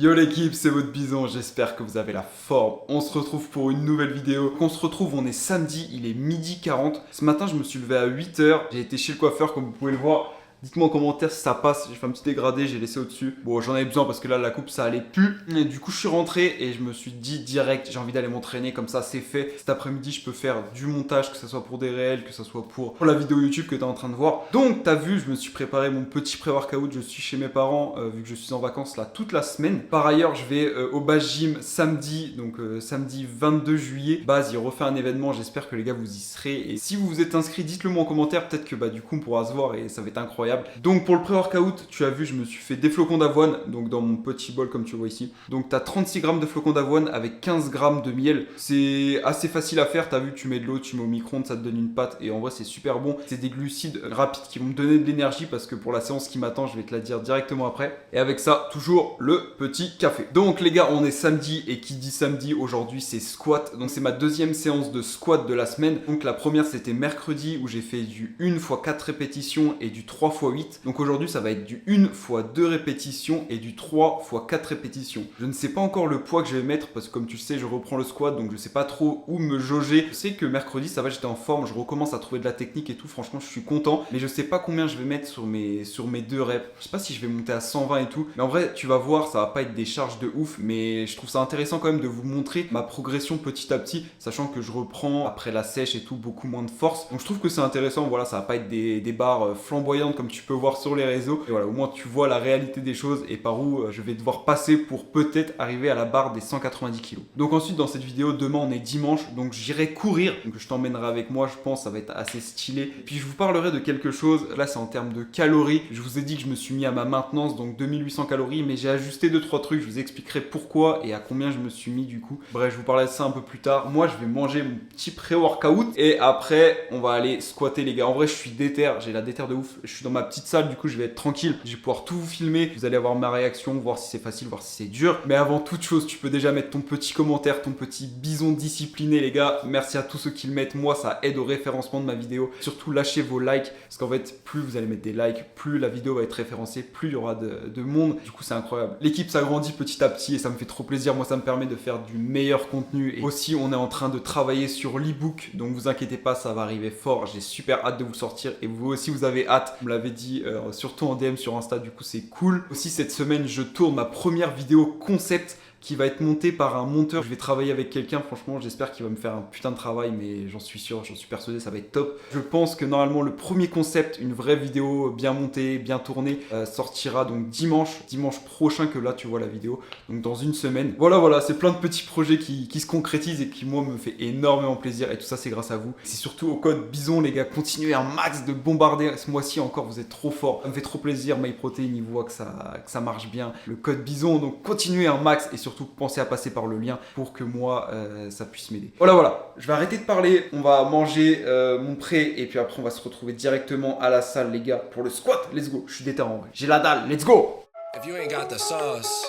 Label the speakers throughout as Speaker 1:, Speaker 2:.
Speaker 1: Yo l'équipe, c'est votre bison, j'espère que vous avez la forme. On se retrouve pour une nouvelle vidéo. On se retrouve, on est samedi, il est 12h40. Ce matin, je me suis levé à 8h. J'ai été chez le coiffeur, comme vous pouvez le voir. Dites-moi en commentaire si ça passe, j'ai fait un petit dégradé, j'ai laissé au-dessus. Bon, j'en avais besoin parce que là, la coupe, ça allait plus. Et du coup, je suis rentré et je me suis dit direct, j'ai envie d'aller m'entraîner, comme ça, c'est fait. Cet après-midi, je peux faire du montage, que ce soit pour des réels, que ce soit pour la vidéo YouTube que tu es en train de voir. Donc, t'as vu, je me suis préparé mon petit pré-workout, je suis chez mes parents, vu que je suis en vacances là toute la semaine. Par ailleurs, je vais au Base Gym samedi, donc samedi 22 juillet. Base, il refait un événement, j'espère que les gars, vous y serez. Et si vous vous êtes inscrits, dites-le moi en commentaire, peut-être que du coup, on pourra se voir et ça va être incroyable. Donc pour le pré-workout, tu as vu, je me suis fait des flocons d'avoine, donc dans mon petit bol comme tu vois ici. Donc tu as 36 grammes de flocons d'avoine avec 15 grammes de miel. C'est assez facile à faire, tu as vu, tu mets de l'eau, tu mets au micro-ondes, ça te donne une pâte et en vrai c'est super bon. C'est des glucides rapides qui vont me donner de l'énergie parce que pour la séance qui m'attend, je vais te la dire directement après. Et avec ça, toujours le petit café. Donc les gars, on est samedi et qui dit samedi aujourd'hui c'est squat. Donc c'est ma deuxième séance de squat de la semaine. Donc la première c'était mercredi où j'ai fait du 1 x 4 répétitions et du 3 x 8. Donc aujourd'hui, ça va être du 1 x 2 répétitions et du 3 x 4 répétitions. Je ne sais pas encore le poids que je vais mettre parce que comme tu le sais, je reprends le squat donc je sais pas trop où me jauger. Je sais que mercredi, ça va, j'étais en forme, je recommence à trouver de la technique et tout. Franchement, je suis content, mais je sais pas combien je vais mettre sur mes 2 reps. Je sais pas si je vais monter à 120 et tout. Mais en vrai, tu vas voir, ça va pas être des charges de ouf, mais je trouve ça intéressant quand même de vous montrer ma progression petit à petit, sachant que je reprends après la sèche et tout beaucoup moins de force. Donc je trouve que c'est intéressant. Voilà, ça va pas être des barres flamboyantes comme tu peux voir sur les réseaux. Et voilà, au moins tu vois la réalité des choses et par où je vais devoir passer pour peut-être arriver à la barre des 190 kg. Donc ensuite dans cette vidéo, demain on est dimanche, donc j'irai courir. Donc je t'emmènerai avec moi, je pense, ça va être assez stylé. Et puis je vous parlerai de quelque chose, là c'est en termes de calories. Je vous ai dit que je me suis mis à ma maintenance, donc 2800 calories, mais j'ai ajusté 2-3 trucs, je vous expliquerai pourquoi et à combien je me suis mis du coup. Bref, je vous parlerai de ça un peu plus tard. Moi je vais manger mon petit pré-workout et après on va aller squatter les gars. En vrai je suis déter, j'ai la déter de ouf. Je suis dans ma petite salle, du coup je vais être tranquille, je vais pouvoir tout vous filmer, vous allez avoir ma réaction, voir si c'est facile, voir si c'est dur. Mais avant toute chose, tu peux déjà mettre ton petit commentaire, ton petit bison discipliné les gars. Merci à tous ceux qui le mettent, moi ça aide au référencement de ma vidéo. Surtout lâchez vos likes, parce qu'en fait plus vous allez mettre des likes, plus la vidéo va être référencée, plus il y aura de monde. Du coup c'est incroyable. L'équipe s'agrandit petit à petit et ça me fait trop plaisir. Moi ça me permet de faire du meilleur contenu. Et aussi on est en train de travailler sur l'e-book, donc vous inquiétez pas, ça va arriver fort. J'ai super hâte de vous le sortir et vous aussi vous avez hâte. Vous me l'avez dit surtout en DM sur Insta, du coup c'est cool. Aussi cette semaine je tourne ma première vidéo concept qui va être montée par un monteur. Je vais travailler avec quelqu'un, franchement j'espère qu'il va me faire un putain de travail, mais j'en suis sûr, j'en suis persuadé, ça va être top. Je pense que normalement le premier concept, une vraie vidéo bien montée, bien tournée, sortira donc dimanche prochain, que là tu vois la vidéo, donc dans une semaine. Voilà, c'est plein de petits projets qui se concrétisent et qui moi me fait énormément plaisir et tout ça c'est grâce à vous. C'est surtout au code BISON les gars, continuez un max de bombarder ce mois-ci encore, vous êtes trop forts. Ça me fait trop plaisir, MyProtein il voit que ça marche bien. Le code BISON, donc continuez un max et surtout pensez à passer par le lien pour que moi ça puisse m'aider. Voilà, je vais arrêter de parler, on va manger mon prêt et puis après on va se retrouver directement à la salle les gars pour le squat. Let's go, je suis déter en vrai. J'ai la dalle, let's go.
Speaker 2: If you ain't got the sauce,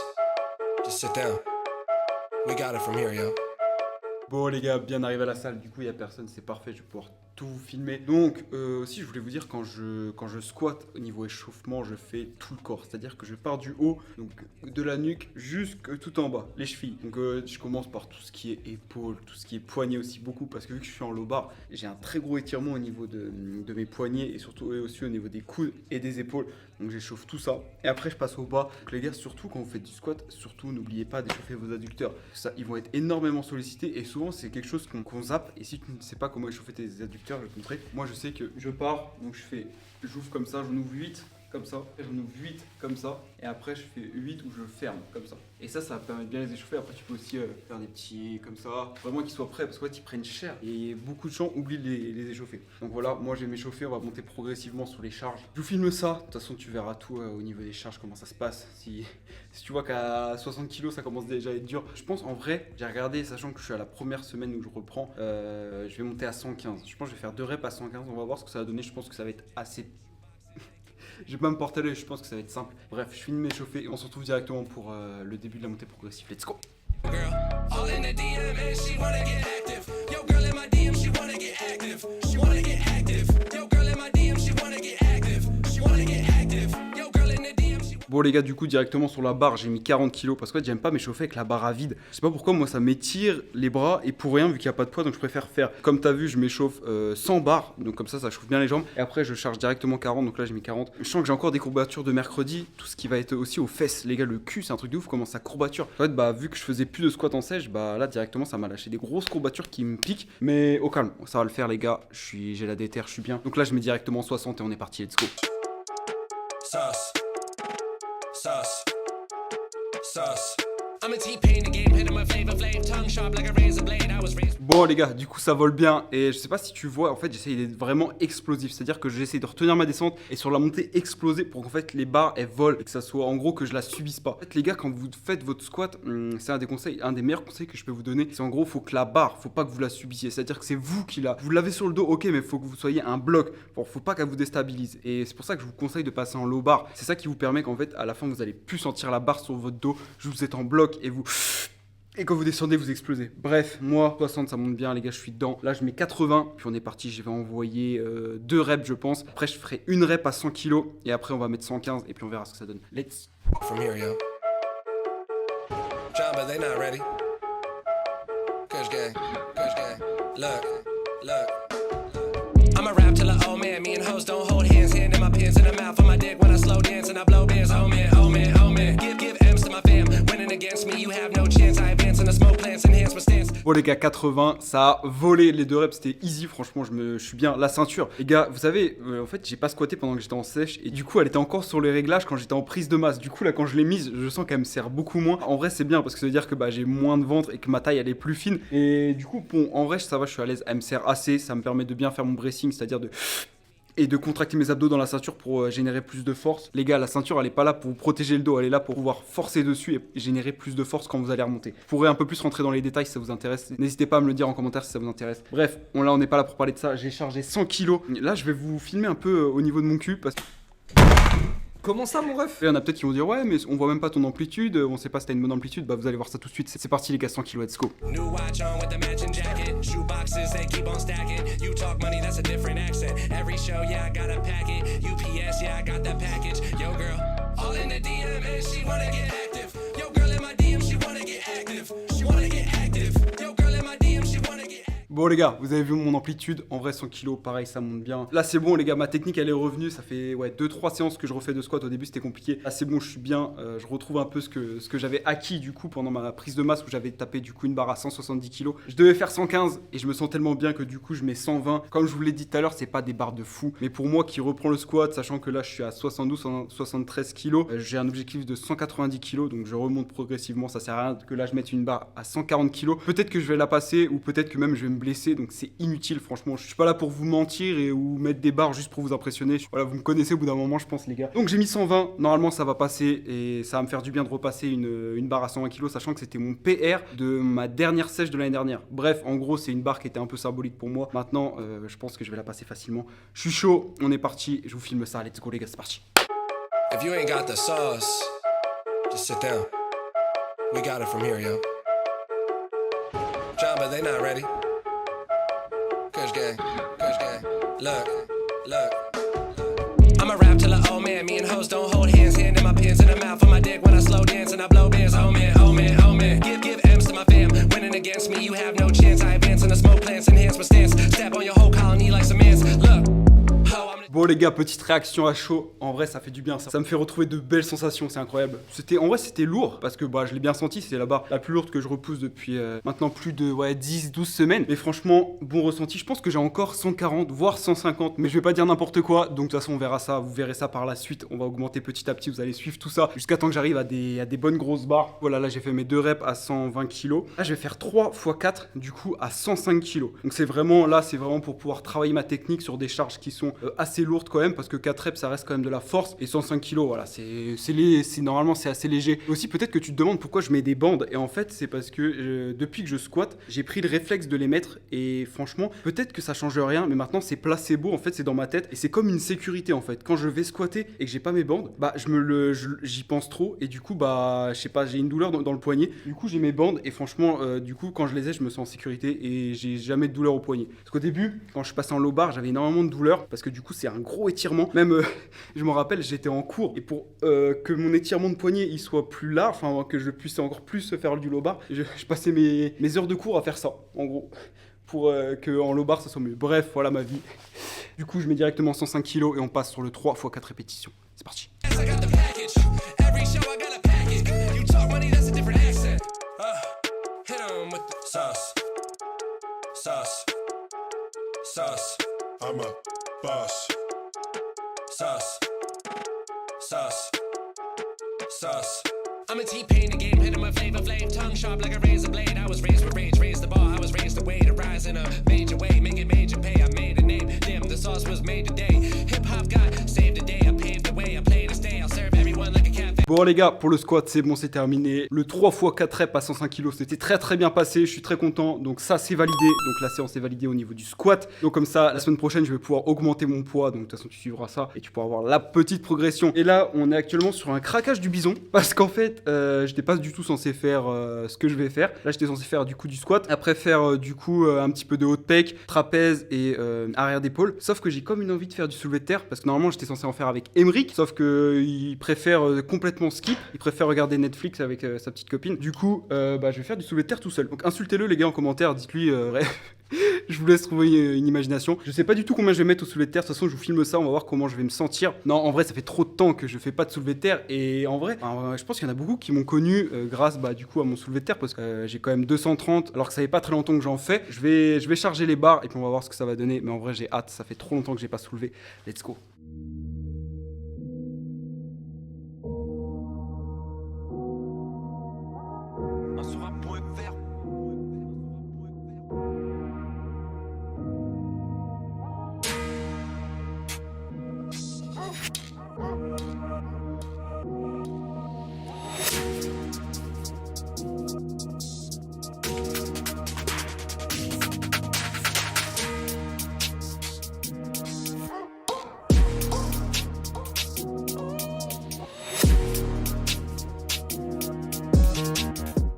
Speaker 2: just sit down. We got it from here, yo.
Speaker 1: Bon les gars, bien arrivé à la salle, du coup il n'y a personne, c'est parfait, je vais pouvoir tout vous filmer. Donc aussi je voulais vous dire, quand je squatte au niveau échauffement, je fais tout le corps. C'est-à-dire que je pars du haut, donc de la nuque jusque tout en bas, les chevilles. Donc je commence par tout ce qui est épaules, tout ce qui est poignets aussi beaucoup, parce que vu que je suis en low bar, j'ai un très gros étirement au niveau de mes poignets et surtout et aussi au niveau des coudes et des épaules. Donc j'échauffe tout ça. Et après je passe au bas. Donc les gars, surtout quand vous faites du squat, surtout n'oubliez pas d'échauffer vos adducteurs. Ça, ils vont être énormément sollicités et souvent c'est quelque chose qu'on zappe. Et si tu ne sais pas comment échauffer tes adducteurs, je vais te montrer. Moi je sais que je pars, donc j'ouvre comme ça, j'en ouvre 8 comme ça, et j'en ouvre 8 comme ça, et après je fais 8 où je ferme comme ça. Et ça permet de bien les échauffer. Après tu peux aussi faire des petits comme ça, vraiment qu'ils soient prêts, parce que ouais, ils prennent cher et beaucoup de gens oublient de les échauffer. Donc voilà, moi je vais m'échauffer, on va monter progressivement sur les charges. Je vous filme ça, de toute façon tu verras tout au niveau des charges, comment ça se passe. Si tu vois qu'à 60 kg ça commence déjà à être dur. Je pense en vrai, j'ai regardé, sachant que je suis à la première semaine où je reprends, je vais monter à 115. Je pense que je vais faire 2 reps à 115, on va voir ce que ça va donner. Je pense que ça va être assez... Je vais pas me porter l'œil, je pense que ça va être simple. Bref, je finis de m'échauffer et on se retrouve directement pour le début de la montée progressive. Let's go.
Speaker 2: Girl, all in the DM and she wanna get active. Yo, girl in my DM, she wanna get active. She wanna get active. Yo, girl in my DM, she wanna get active. She wanna get active. Yo, girl in the DM, she...
Speaker 1: Bon les gars, du coup directement sur la barre j'ai mis 40 kilos parce que j'aime pas m'échauffer avec la barre à vide. Je sais pas pourquoi, moi ça m'étire les bras et pour rien vu qu'il n'y a pas de poids, donc je préfère faire comme t'as vu, je m'échauffe 100 barres, donc comme ça chauffe bien les jambes et après je charge directement 40, donc là j'ai mis 40. Je sens que j'ai encore des courbatures de mercredi, tout ce qui va être aussi aux fesses. Les gars, le cul c'est un truc de ouf, comment ça courbature. En fait bah vu que je faisais plus de squat en sèche, bah là directement ça m'a lâché des grosses courbatures qui me piquent, mais au calme, ça va le faire les gars, j'ai la déterre, je suis bien. Donc là je mets directement 60 et on est parti, let's go.
Speaker 2: Sauce. Sauce. Sauce. I'm a T-Pain, the game hitting my flavor flame, tongue sharp like a razor blade. I was raised.
Speaker 1: Bon les gars, du coup ça vole bien et je sais pas si tu vois, en fait j'essaye d'être vraiment explosif, c'est-à-dire que j'essaie de retenir ma descente et sur la montée exploser pour qu'en fait les barres elles volent et que ça soit en gros que je la subisse pas. En fait les gars, quand vous faites votre squat, c'est un des conseils, un des meilleurs conseils que je peux vous donner, c'est en gros faut que la barre, faut pas que vous la subissiez, c'est-à-dire que c'est vous qui vous l'avez sur le dos, ok, mais faut que vous soyez un bloc, bon, faut pas qu'elle vous déstabilise et c'est pour ça que je vous conseille de passer en low bar, c'est ça qui vous permet qu'en fait à la fin vous allez plus sentir la barre sur votre dos, vous êtes en bloc et quand vous descendez, vous explosez. Bref, moi, 60, ça monte bien, les gars, je suis dedans. Là, je mets 80, puis on est parti. Je vais envoyer 2 reps, je pense. Après, je ferai une rep à 100 kg, et après, on va mettre 115, et puis on verra ce que ça donne. Let's
Speaker 2: From here, yo. John, but they not ready. Kush gang. Look. I'm a rap till a old man. Me and hoes don't hold hands. Hand in my pants in the mouth of my dick when I slow dance and I blow bands. Oh man. Give M's to my fam. Winning against me, you have no chance. I advance in the smoke plants, enhance my stance.
Speaker 1: Bon les gars, 80, ça a volé les 2 reps, c'était easy, franchement je suis bien. La ceinture, les gars, vous savez, en fait j'ai pas squatté pendant que j'étais en sèche et du coup elle était encore sur les réglages quand j'étais en prise de masse. Du coup là quand je l'ai mise, je sens qu'elle me sert beaucoup moins. En vrai c'est bien parce que ça veut dire que bah, j'ai moins de ventre et que ma taille elle est plus fine. Et du coup bon, en vrai ça va, je suis à l'aise, elle me sert assez, ça me permet de bien faire mon bracing, c'est-à-dire de contracter mes abdos dans la ceinture pour générer plus de force. Les gars, la ceinture elle est pas là pour vous protéger le dos, elle est là pour pouvoir forcer dessus et générer plus de force quand vous allez remonter. Vous pourrez un peu plus rentrer dans les détails si ça vous intéresse, n'hésitez pas à me le dire en commentaire si ça vous intéresse. Bref, on n'est pas là pour parler de ça, j'ai chargé 100 kg. Là je vais vous filmer un peu au niveau de mon cul parce que...
Speaker 3: Comment ça, mon ref?
Speaker 1: Il y en a peut-être qui vont dire ouais mais on voit même pas ton amplitude, on sait pas si t'as une bonne amplitude, bah vous allez voir ça tout de suite. C'est parti les gars, 100 kg, let's go.
Speaker 2: New watch on with the matching jacket. Shoe boxes, they keep on stacking. You talk money, that's a different accent. Every show, yeah, I got a packet. UPS, yeah, I got the package. Yo, girl, all in the DM and she wanna get active. Yo, girl, in my DM, she wanna get active. She wanna get active. Yo, girl, in my DM, she wanna get active.
Speaker 1: Bon les gars, vous avez vu mon amplitude, en vrai 100 kg, pareil ça monte bien. Là c'est bon les gars, ma technique elle est revenue, ça fait 2-3 séances que je refais de squat, au début c'était compliqué. Là c'est bon, je suis bien, je retrouve un peu ce que j'avais acquis du coup pendant ma prise de masse où j'avais tapé du coup une barre à 170 kg. Je devais faire 115 et je me sens tellement bien que du coup je mets 120. Comme je vous l'ai dit tout à l'heure, c'est pas des barres de fou, mais pour moi qui reprend le squat, sachant que là je suis à 72-73 kg, j'ai un objectif de 190 kg, donc je remonte progressivement, ça sert à rien que là je mette une barre à 140 kg. Peut-être que je vais la passer ou peut-être que même je vais me blesser, donc c'est inutile franchement, je suis pas là pour vous mentir ou mettre des barres juste pour vous impressionner. Voilà, vous me connaissez au bout d'un moment je pense les gars. Donc j'ai mis 120, normalement ça va passer et ça va me faire du bien de repasser une barre à 120 kg, sachant que c'était mon PR de ma dernière sèche de l'année dernière. Bref, en gros c'est une barre qui était un peu symbolique pour moi. Maintenant je pense que je vais la passer facilement. Je suis chaud, on est parti, je vous filme ça, let's go les gars, c'est parti.
Speaker 2: If you ain't got the sauce, just sit down. We got it from here, yo. John, but they not ready. Kush gang. Look. I'm a rap till a old man. Me and hoes don't hold hands. Hand in my pants in the mouth of my dick when I slow dance and I blow bands. Oh man. Give M's to my fam. Winning against me, you have no chance. I advance in the smoke plants, enhance my stance. Step on your whole colony like some ants. Look.
Speaker 1: Bon les gars, petite réaction à chaud, en vrai ça fait du bien ça me fait retrouver de belles sensations, c'est incroyable. En vrai c'était lourd, parce que bah, je l'ai bien senti, c'est la barre la plus lourde que je repousse depuis maintenant plus de 10-12 semaines. Mais franchement, bon ressenti, je pense que j'ai encore 140, voire 150, mais je vais pas dire n'importe quoi, donc de toute façon on verra ça, vous verrez ça par la suite, on va augmenter petit à petit, vous allez suivre tout ça, jusqu'à temps que j'arrive à des bonnes grosses barres. Voilà, là j'ai fait mes 2 reps à 120 kg, là je vais faire 3 x 4, du coup à 105 kg. Donc c'est vraiment pour pouvoir travailler ma technique sur des charges qui sont assez lourdes quand même, parce que 4 reps ça reste quand même de la force, et 105 kg voilà, normalement c'est assez léger. Aussi peut-être que tu te demandes pourquoi je mets des bandes, et en fait c'est parce que depuis que je squatte, j'ai pris le réflexe de les mettre, et franchement peut-être que ça change rien, mais maintenant c'est placebo, en fait c'est dans ma tête, et c'est comme une sécurité en fait. Quand je vais squatter et que j'ai pas mes bandes, bah j'y pense trop, et du coup bah je sais pas, j'ai une douleur dans le poignet, du coup j'ai mes bandes, et franchement du coup quand je les ai je me sens en sécurité et j'ai jamais de douleur au poignet. Parce qu'au début quand je suis passé en low bar j'avais énormément de douleur, parce que du coup c'est un gros étirement. Même, je me rappelle, j'étais en cours et pour que mon étirement de poignet il soit plus large, enfin que je puisse encore plus faire du low bar, je passais mes heures de cours à faire ça, en gros. Pour que en low bar ça soit mieux. Bref, voilà ma vie. Du coup, je mets directement 105 kg et on passe sur le 3 x 4 répétitions. C'est parti.
Speaker 2: Yes, I got the package. Every show I got a package. You talk money, that's a different accent. Hit 'em with the sauce. Sauce. Sauce.
Speaker 4: I'm a boss.
Speaker 2: Sauce. Sauce. Sauce. I'm a T-Pain, the game, hit 'em with flavor, flame, tongue sharp like a razor blade. I was raised with rage, raised the bar, I was raised the way to rise in a major way, make it major pay. I made a name, damn, the sauce was made today. Hip hop got saved the day, I paved the way, I play to stay, I'll serve everyone like a cafe.
Speaker 1: Bon les gars, pour le squat c'est bon, c'est terminé. Le 3 x 4 reps à 105 kg, c'était très bien passé, je suis très content. Donc ça c'est validé, donc la séance est validée au niveau du squat. Donc comme ça, la semaine prochaine je vais pouvoir augmenter mon poids. Donc de toute façon tu suivras ça et tu pourras voir la petite progression. Et là on est actuellement sur un craquage du bison. Parce qu'en fait, j'étais pas du tout censé faire ce que je vais faire. Là j'étais censé faire du coup du squat. Après faire du coup un petit peu de haut de pec, trapèze et arrière d'épaule. Sauf que j'ai comme une envie de faire du soulevé de terre. Parce que normalement j'étais censé en faire avec Emric. Sauf qu'il préfère complètement skip, il préfère regarder Netflix avec sa petite copine. Du coup, je vais faire du soulevé de terre tout seul. Donc insultez-le les gars en commentaire, dites-lui je vous laisse trouver une imagination. Je sais pas du tout combien je vais mettre au soulevé de terre, de toute façon je vous filme ça, on va voir comment je vais me sentir. Non, en vrai ça fait trop de temps que je fais pas de soulevé de terre et en vrai, je pense qu'il y en a beaucoup qui m'ont connu grâce du coup à mon soulevé de terre parce que j'ai quand même 230 alors que ça fait pas très longtemps que j'en fais. Je vais charger les barres et puis on va voir ce que ça va donner, mais en vrai j'ai hâte, ça fait trop longtemps que j'ai pas soulevé. Let's go.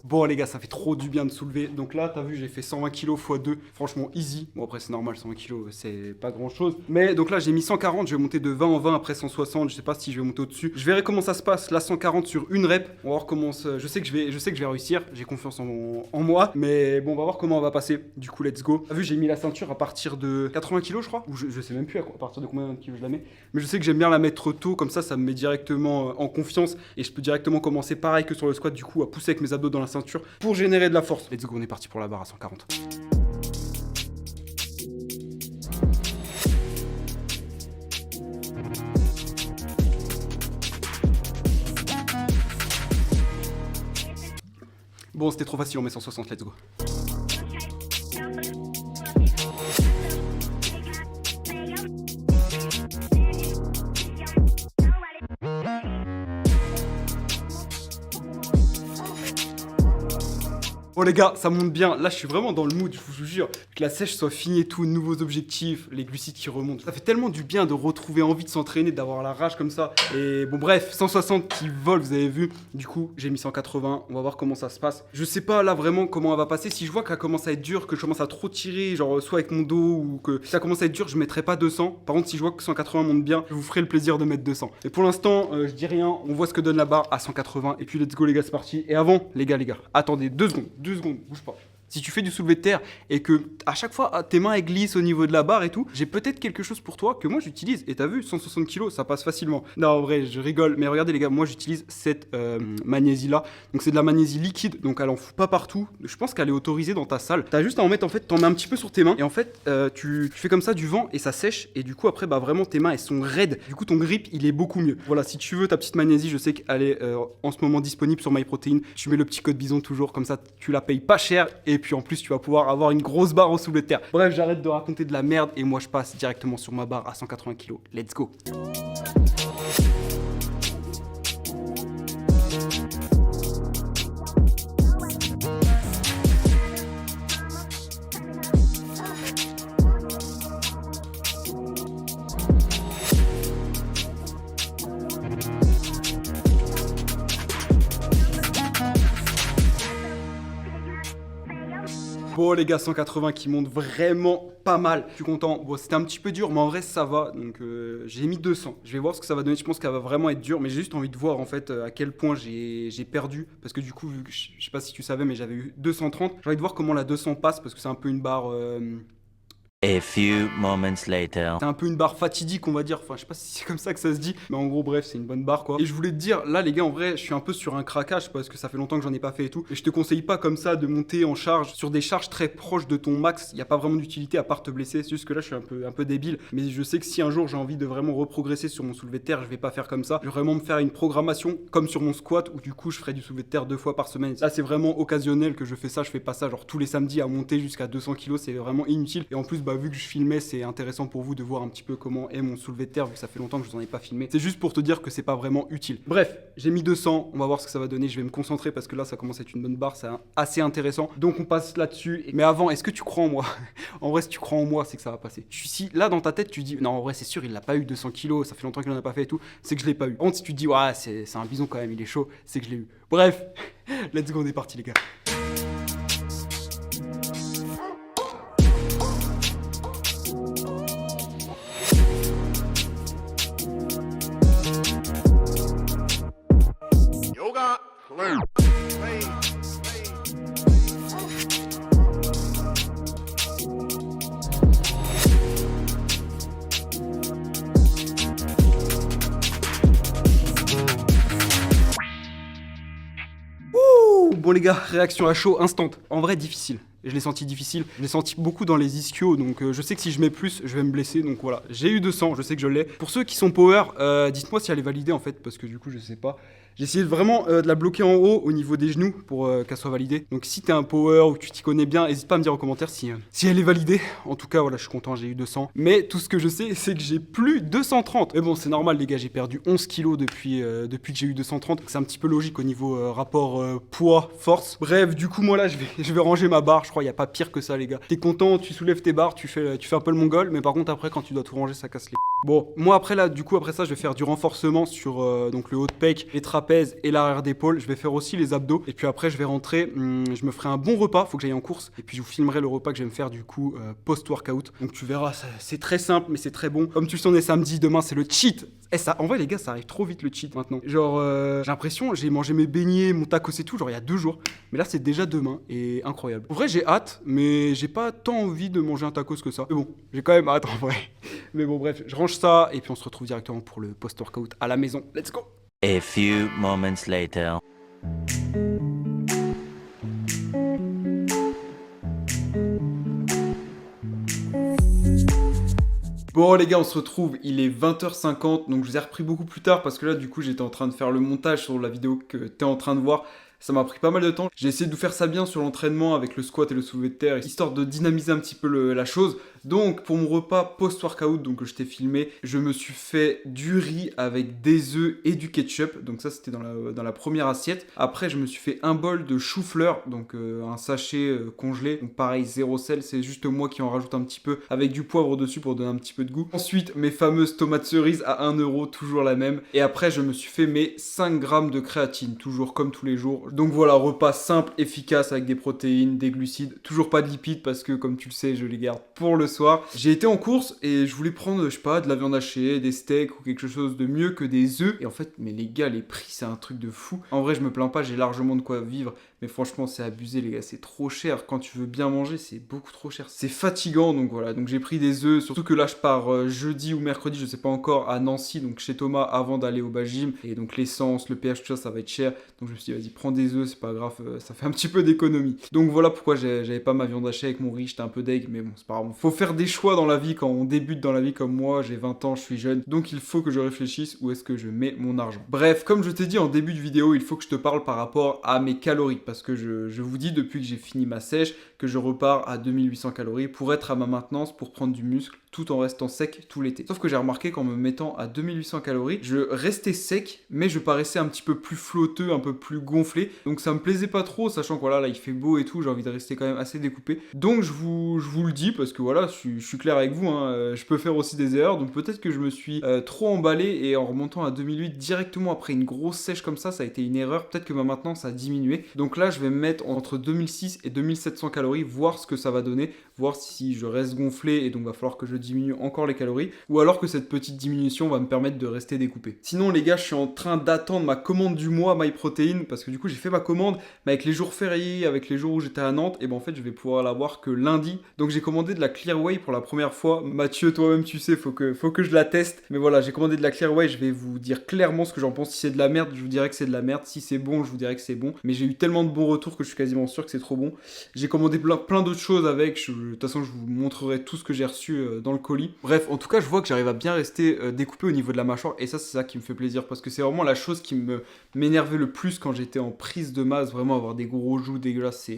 Speaker 1: Bon les gars, ça fait trop du bien de soulever. Donc là, t'as vu, j'ai fait 120 kg x 2. Franchement, easy. Bon après, c'est normal, 120 kg, c'est pas grand chose. Mais donc là, j'ai mis 140. Je vais monter de 20 en 20, après 160. Je sais pas si je vais monter au-dessus. Je verrai comment ça se passe. Là, 140 sur une rep. On va voir comment je sais que je vais réussir. J'ai confiance en moi. Mais bon, on va voir comment on va passer. Du coup, let's go. T'as vu, j'ai mis la ceinture à partir de 80 kg, je crois. Ou je sais même plus à partir de combien de kilos je la mets. Mais je sais que j'aime bien la mettre tôt. Comme ça me met directement en confiance. Et je peux directement commencer pareil que sur le squat, du coup, à pousser avec mes abdos dans la ceinture pour générer de la force. Let's go, on est parti pour la barre à 140. Bon, c'était trop facile, on met 160, let's go. Bon les gars, ça monte bien. Là, je suis vraiment dans le mood, je vous jure. Que la sèche soit finie et tout, nouveaux objectifs, les glucides qui remontent. Ça fait tellement du bien de retrouver envie de s'entraîner, d'avoir la rage comme ça. Et bon, bref, 160 qui vole, vous avez vu. Du coup, j'ai mis 180. On va voir comment ça se passe. Je sais pas là vraiment comment elle va passer. Si je vois qu'elle commence à être dure, que je commence à trop tirer, genre soit avec mon dos ou que ça commence à être dur, je mettrai pas 200. Par contre, si je vois que 180 monte bien, je vous ferai le plaisir de mettre 200. Mais pour l'instant, je dis rien. On voit ce que donne la barre à 180. Et puis, let's go, les gars, c'est parti. Et avant, les gars, attendez 2 secondes, bouge pas. Si tu fais du soulevé de terre et que à chaque fois tes mains elles glissent au niveau de la barre et tout, j'ai peut-être quelque chose pour toi que moi j'utilise. Et t'as vu, 160 kg, ça passe facilement. Non, en vrai, je rigole. Mais regardez les gars, moi j'utilise cette magnésie là. Donc c'est de la magnésie liquide, donc elle en fout pas partout. Je pense qu'elle est autorisée dans ta salle. T'as juste à en mettre, en fait, t'en mets un petit peu sur tes mains. Et en fait, tu fais comme ça du vent et ça sèche. Et du coup après, vraiment tes mains elles sont raides. Du coup ton grip il est beaucoup mieux. Voilà, si tu veux ta petite magnésie, je sais qu'elle est en ce moment disponible sur MyProtein. Tu mets le petit code bison toujours, comme ça tu la payes pas cher. Et puis en plus tu vas pouvoir avoir une grosse barre au soulevé de terre. Bref, j'arrête de raconter de la merde et moi je passe directement sur ma barre à 180 kg. Let's go. Bon les gars, 180 qui monte vraiment pas mal. Je suis content. Bon, c'était un petit peu dur, mais en vrai ça va. Donc j'ai mis 200. Je vais voir ce que ça va donner. Je pense qu'elle va vraiment être dure, mais j'ai juste envie de voir en fait à quel point j'ai perdu. Parce que du coup, vu que je sais pas si tu savais, mais j'avais eu 230. J'ai envie de voir comment la 200 passe parce que c'est un peu une barre.
Speaker 5: A few moments later.
Speaker 1: C'est un peu une barre fatidique, on va dire. Enfin, je sais pas si c'est comme ça que ça se dit. Mais en gros, bref, c'est une bonne barre, quoi. Et je voulais te dire, là, les gars, en vrai, je suis un peu sur un craquage parce que ça fait longtemps que j'en ai pas fait et tout. Et je te conseille pas comme ça de monter en charge sur des charges très proches de ton max. Il y a pas vraiment d'utilité à part te blesser. C'est juste que là, je suis un peu débile. Mais je sais que si un jour j'ai envie de vraiment reprogresser sur mon soulevé de terre, je vais pas faire comme ça. Je vais vraiment me faire une programmation comme sur mon squat où du coup, je ferai du soulevé de terre 2 fois par semaine. Là, c'est vraiment occasionnel que je fais ça. Je fais pas ça genre tous les samedis à monter jusqu'à 200 kilos. C'est vraiment inutile. Et en plus, bah, vu que je filmais, c'est intéressant pour vous de voir un petit peu comment est mon soulevé de terre vu que ça fait longtemps que je vous en ai pas filmé. C'est juste pour te dire que c'est pas vraiment utile. Bref, j'ai mis 200, on va voir ce que ça va donner. Je vais me concentrer parce que là ça commence à être une bonne barre, c'est assez intéressant. Donc on passe là-dessus. Mais avant, est-ce que tu crois en moi? En vrai, si tu crois en moi, c'est que ça va passer. Je suis si là dans ta tête, tu dis non, en vrai, c'est sûr, il l'a pas eu 200 kilos, ça fait longtemps qu'il en a pas fait et tout, c'est que je l'ai pas eu. Par contre, si tu te dis ouais, c'est un bison quand même, il est chaud, c'est que je l'ai eu. Bref, let's go, on est parti les gars.
Speaker 4: Yoga. Play.
Speaker 1: Bon les gars, réaction à chaud, instant. En vrai, difficile. Je l'ai senti difficile. Je l'ai senti beaucoup dans les ischios, donc je sais que si je mets plus, je vais me blesser. Donc voilà, j'ai eu 200, je sais que je l'ai. Pour ceux qui sont power, dites-moi si elle est validée en fait, parce que du coup, je sais pas. J'ai essayé vraiment de la bloquer en haut au niveau des genoux pour qu'elle soit validée. Donc si t'es un power ou que tu t'y connais bien, n'hésite pas à me dire en commentaire si elle est validée. En tout cas, voilà, je suis content, j'ai eu 200. Mais tout ce que je sais, c'est que j'ai plus 230. Mais bon, c'est normal les gars, j'ai perdu 11 kilos depuis que j'ai eu 230. C'est un petit peu logique au niveau rapport poids-force. Bref, du coup, moi là, je vais ranger ma barre. Je crois qu'il n'y a pas pire que ça les gars. T'es content, tu soulèves tes barres, tu fais un peu le mongol. Mais par contre, après, quand tu dois tout ranger, ça casse les... Bon, moi après là, du coup après ça, je vais faire du renforcement sur donc le haut de pec, les trapèzes et l'arrière d'épaule. Je vais faire aussi les abdos. Et puis après, je vais rentrer, je me ferai un bon repas, faut que j'aille en course. Et puis je vous filmerai le repas que je vais me faire du coup post-workout. Donc tu verras, c'est très simple, mais c'est très bon. Comme tu le sais, on est samedi, demain c'est le cheat. Et ça, en vrai les gars, ça arrive trop vite le cheat maintenant. Genre, j'ai l'impression, j'ai mangé mes beignets, mon tacos et tout, genre il y a 2 jours. Mais là c'est déjà demain et incroyable. En vrai, j'ai hâte, mais j'ai pas tant envie de manger un tacos que ça. Mais bon, j'ai quand même hâte en vrai. Mais bon, bref, je range ça et puis on se retrouve directement pour le post-workout à la maison. Let's go!
Speaker 5: A few moments later.
Speaker 1: Bon les gars, on se retrouve, il est 20h50, donc je vous ai repris beaucoup plus tard parce que là du coup j'étais en train de faire le montage sur la vidéo que t'es en train de voir. Ça m'a pris pas mal de temps. J'ai essayé de vous faire ça bien sur l'entraînement avec le squat et le soulevé de terre, histoire de dynamiser un petit peu la chose. Donc pour mon repas post-workout, donc que je t'ai filmé, je me suis fait du riz avec des œufs et du ketchup. Donc ça c'était dans la première assiette. Après je me suis fait un bol de chou-fleur, donc un sachet congelé. Donc pareil, 0 sel, c'est juste moi qui en rajoute un petit peu avec du poivre dessus pour donner un petit peu de goût. Ensuite mes fameuses tomates cerises à 1 €, toujours la même. Et après je me suis fait mes 5 grammes de créatine, toujours comme tous les jours. Donc voilà, repas simple, efficace avec des protéines, des glucides, toujours pas de lipides parce que comme tu le sais, je les garde pour le soir. J'ai été en course et je voulais prendre, je sais pas, de la viande hachée, des steaks ou quelque chose de mieux que des œufs. Et en fait, mais les gars, les prix, c'est un truc de fou. En vrai, je me plains pas, j'ai largement de quoi vivre. Mais franchement, c'est abusé, les gars, c'est trop cher. Quand tu veux bien manger, c'est beaucoup trop cher. C'est fatigant, donc voilà. Donc j'ai pris des œufs, surtout que là, je pars jeudi ou mercredi, je sais pas encore, à Nancy, donc chez Thomas, avant d'aller au bas gym. Et donc l'essence, le pH, tout ça, ça va être cher. Donc je me suis dit, vas-y, prends des œufs, c'est pas grave, ça fait un petit peu d'économie. Donc voilà pourquoi j'avais pas ma viande hachée avec mon riz, j'étais un peu deg, mais bon, c'est pas grave. Faut faire des choix dans la vie quand on débute dans la vie comme moi, j'ai 20 ans, je suis jeune. Donc il faut que je réfléchisse où est-ce que je mets mon argent. Bref, comme je t'ai dit en début de vidéo, il faut que je te parle par rapport à mes calories, parce que je vous dis depuis que j'ai fini ma sèche que je repars à 2800 calories pour être à ma maintenance, pour prendre du muscle, tout en restant sec tout l'été. Sauf que j'ai remarqué qu'en me mettant à 2800 calories, je restais sec, mais je paraissais un petit peu plus flotteux, un peu plus gonflé. Donc ça me plaisait pas trop, sachant que voilà, là il fait beau et tout, j'ai envie de rester quand même assez découpé. Donc je vous le dis, parce que voilà, je suis clair avec vous, hein, je peux faire aussi des erreurs. Donc peut-être que je me suis trop emballé et en remontant à 2008 directement après une grosse sèche comme ça a été une erreur. Peut-être que maintenant ça a diminué. Donc là je vais me mettre entre 2006 et 2700 calories, voir ce que ça va donner, voir si je reste gonflé et donc va falloir que je diminue encore les calories, ou alors que cette petite diminution va me permettre de rester découpé. Sinon les gars, je suis en train d'attendre ma commande du mois MyProtein, parce que du coup j'ai fait ma commande, mais avec les jours fériés, avec les jours où j'étais à Nantes, et ben en fait je vais pouvoir l'avoir que lundi. Donc j'ai commandé de la Clearway pour la première fois. Mathieu, toi-même tu sais, faut que je la teste. Mais voilà, j'ai commandé de la Clearway, je vais vous dire clairement ce que j'en pense. Si c'est de la merde, je vous dirai que c'est de la merde. Si c'est bon, je vous dirai que c'est bon. Mais j'ai eu tellement de bons retours que je suis quasiment sûr que c'est trop bon. J'ai commandé plein d'autres choses avec. De toute façon, je vous montrerai tout ce que j'ai reçu dans le colis. Bref, en tout cas, je vois que j'arrive à bien rester découpé au niveau de la mâchoire. Et ça, c'est ça qui me fait plaisir. Parce que c'est vraiment la chose qui m'énervait le plus quand j'étais en prise de masse. Vraiment, avoir des gros joues dégueulasses,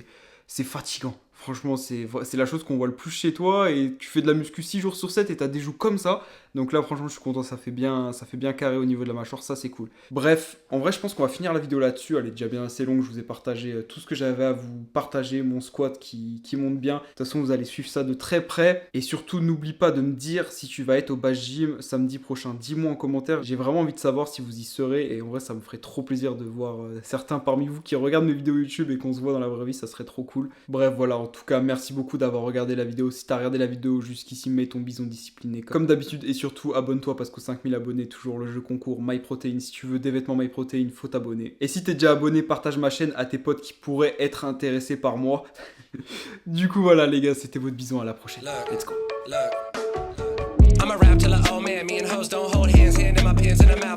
Speaker 1: c'est fatigant. Franchement, c'est la chose qu'on voit le plus chez toi. Et tu fais de la muscu 6 jours sur 7 et t'as des joues comme ça. Donc là, franchement, je suis content. Ça fait bien carré au niveau de la mâchoire. Ça, c'est cool. Bref, en vrai, je pense qu'on va finir la vidéo là-dessus. Elle est déjà bien assez longue. Je vous ai partagé tout ce que j'avais à vous partager. Mon squat qui monte bien. De toute façon, vous allez suivre ça de très près. Et surtout, n'oublie pas de me dire si tu vas être au Base Gym samedi prochain. Dis-moi en commentaire. J'ai vraiment envie de savoir si vous y serez. Et en vrai, ça me ferait trop plaisir de voir certains parmi vous qui regardent mes vidéos YouTube et qu'on se voit dans la vraie vie. Ça serait trop cool. Bref, voilà. En tout cas, merci beaucoup d'avoir regardé la vidéo. Si t'as regardé la vidéo jusqu'ici, mets ton bison discipliné comme d'habitude. Et surtout, abonne-toi parce qu'aux 5000 abonnés, toujours le jeu concours MyProtein. Si tu veux des vêtements MyProtein, faut t'abonner. Et si t'es déjà abonné, partage ma chaîne à tes potes qui pourraient être intéressés par moi. Du coup, voilà les gars, c'était votre bison. À la prochaine. Let's go.
Speaker 2: I'ma rap till a old man, me and hoes don't hold hands, hand in my pants in the mouth.